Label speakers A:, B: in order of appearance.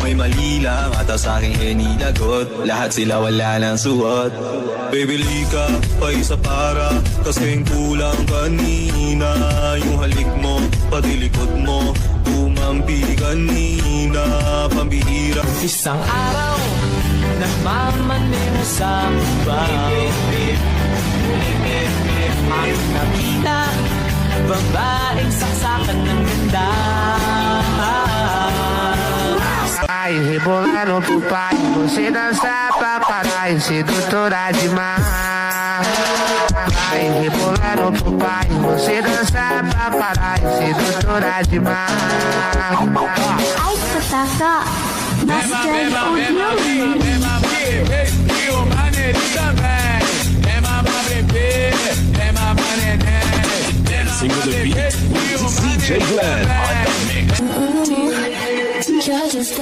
A: May mali lang ata sa aking hinilagot. Lahat sila wala nang suot. Bibili ka pa isa para kasing kulang kanina. Yung halik mo, pati likod mo, tumampi kanina. Pambihira.
B: Isang araw, nagmamaneho sa bahay. Ang nakita, babaeng saksakan ng ganda.
C: Ai, rebolando pro pai, você dança pra caralho, sedutora demais. Ai, rebolando pro pai, você dança pra caralho, sedutora demais.
D: Ai, Patata, bastante ouviu.
E: Single the beat with DJ Glenn on the mix.
D: Just